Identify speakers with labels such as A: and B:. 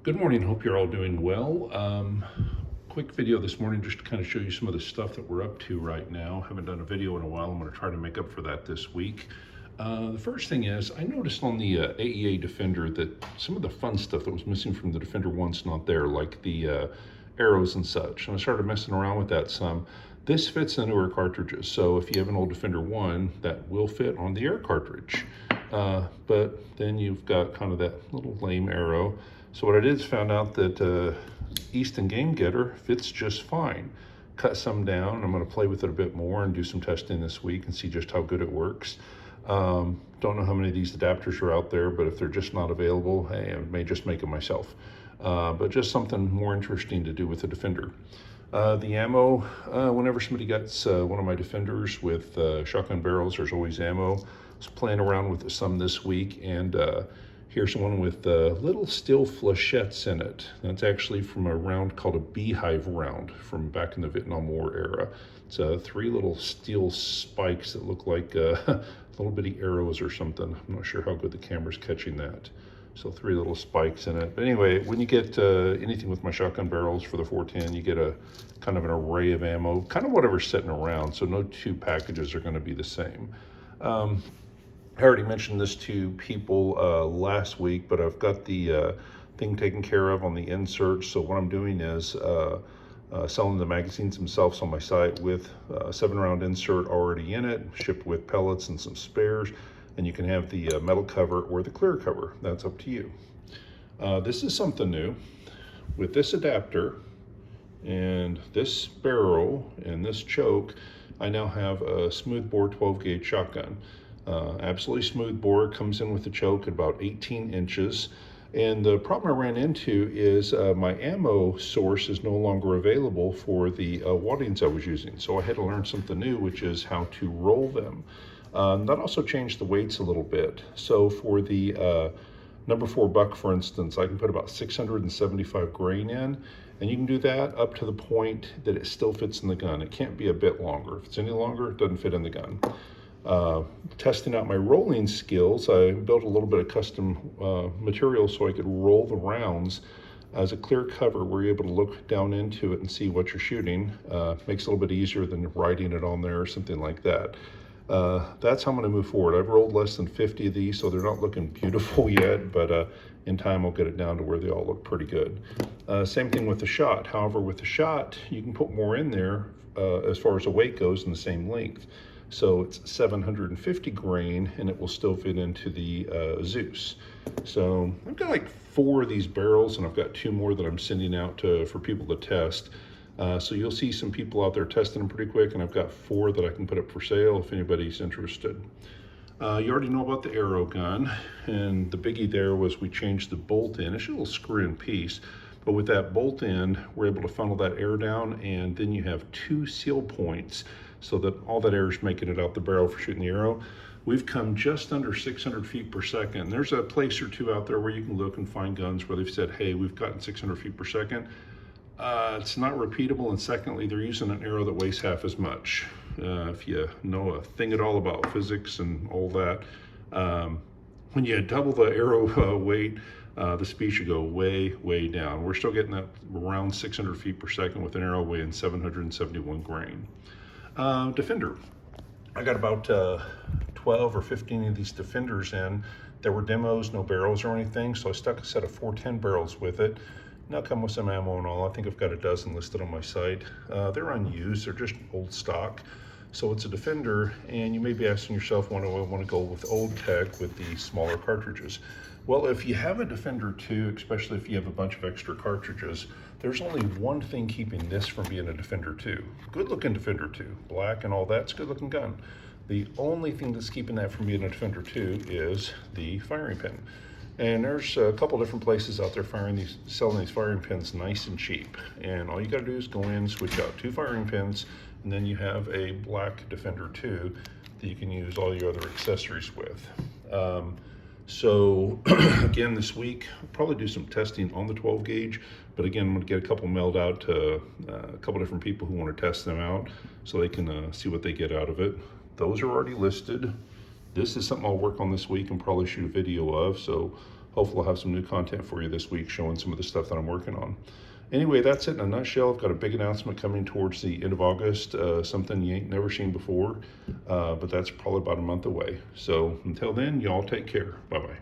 A: Good morning, hope you're all doing well. Quick video this morning just to kind of show you some of the stuff that we're up to right now. Haven't done a video in a while. I'm going to try to make up for that this week. The first thing is, I noticed on the AEA Defender that some of the fun stuff that was missing from the Defender 1's not there, like the arrows and such. And I started messing around with that some. This fits the newer cartridges, so if you have an old Defender 1, that will fit on the air cartridge. But then you've got kind of that little lame arrow. So what I did is found out that Easton Game Getter fits just fine. Cut some down. I'm going to play with it a bit more and do some testing this week and see just how good it works. Don't know how many of these adapters are out there, but if they're just not available, hey, I may just make them myself. But just something more interesting to do with the Defender. The ammo, whenever somebody gets one of my Defenders with shotgun barrels, there's always ammo. I was playing around with some this week, and here's one with little steel flechettes in it. That's actually from a round called a beehive round from back in the Vietnam War era. It's 3 little steel spikes that look like little bitty arrows or something. I'm not sure how good the camera's catching that. So 3 little spikes in it. But anyway, when you get anything with my shotgun barrels for the 410, you get a kind of an array of ammo, kind of whatever's sitting around. So no 2 packages are going to be the same. I already mentioned this to people last week, but I've got the thing taken care of on the inserts. So what I'm doing is selling the magazines themselves on my site with a 7-round insert already in it, shipped with pellets and some spares. And you can have the metal cover or the clear cover. That's up to you. This is something new. With this adapter and this barrel and this choke, I now have a smoothbore 12-gauge shotgun. Absolutely smooth bore, comes in with the choke at about 18 inches. And the problem I ran into is my ammo source is no longer available for the waddings I was using. So I had to learn something new, which is how to roll them. That also changed the weights a little bit. So for the number 4 buck, for instance, I can put about 675 grain in, and you can do that up to the point that it still fits in the gun. It can't be a bit longer. If it's any longer, it doesn't fit in the gun. Testing out my rolling skills, I built a little bit of custom material so I could roll the rounds as a clear cover where you're able to look down into it and see what you're shooting. Makes it a little bit easier than writing it on there or something like that. That's how I'm going to move forward. I've rolled less than 50 of these, so they're not looking beautiful yet, but in time I'll get it down to where they all look pretty good. Same thing with the shot. However, with the shot, you can put more in there as far as the weight goes in the same length. So it's 750 grain, and it will still fit into the Zeus. So I've got like 4 of these barrels, and I've got 2 more that I'm sending out for people to test. So you'll see some people out there testing them pretty quick, and I've got 4 that I can put up for sale if anybody's interested. You already know about the Aerogun, and the biggie there was we changed the bolt in. It's a little screw-in piece, but with that bolt in, we're able to funnel that air down, and then you have 2 seal points so that all that air is making it out the barrel for shooting the arrow. We've come just under 600 feet per second. There's a place or 2 out there where you can look and find guns where they've said, hey, we've gotten 600 feet per second. It's not repeatable, and secondly, they're using an arrow that weighs half as much. If you know a thing at all about physics and all that, when you double the arrow weight, the speed should go way, way down. We're still getting that around 600 feet per second with an arrow weighing 771 grain. Defender. I got about 12 or 15 of these Defenders in. There were demos, no barrels or anything, so I stuck a set of 410 barrels with it. Now come with some ammo and all. I think I've got a dozen listed on my site. They're unused, they're just old stock. So it's a Defender, and you may be asking yourself, why do I want to go with old tech with the smaller cartridges? Well, if you have a Defender 2, especially if you have a bunch of extra cartridges, there's only one thing keeping this from being a Defender 2. Good looking Defender 2, black and all that's good looking gun. The only thing that's keeping that from being a Defender 2 is the firing pin. And there's a couple different places out there selling these firing pins nice and cheap. And all you gotta do is go in, switch out 2 firing pins, and then you have a black Defender 2 that you can use all your other accessories with. So again, this week, I'll probably do some testing on the 12 gauge, but again, I'm gonna get a couple mailed out to a couple different people who wanna test them out so they can see what they get out of it. Those are already listed. This is something I'll work on this week and probably shoot a video of, so hopefully I'll have some new content for you this week showing some of the stuff that I'm working on. Anyway, that's it in a nutshell. I've got a big announcement coming towards the end of August, something you ain't never seen before, but that's probably about a month away. So until then, y'all take care. Bye-bye.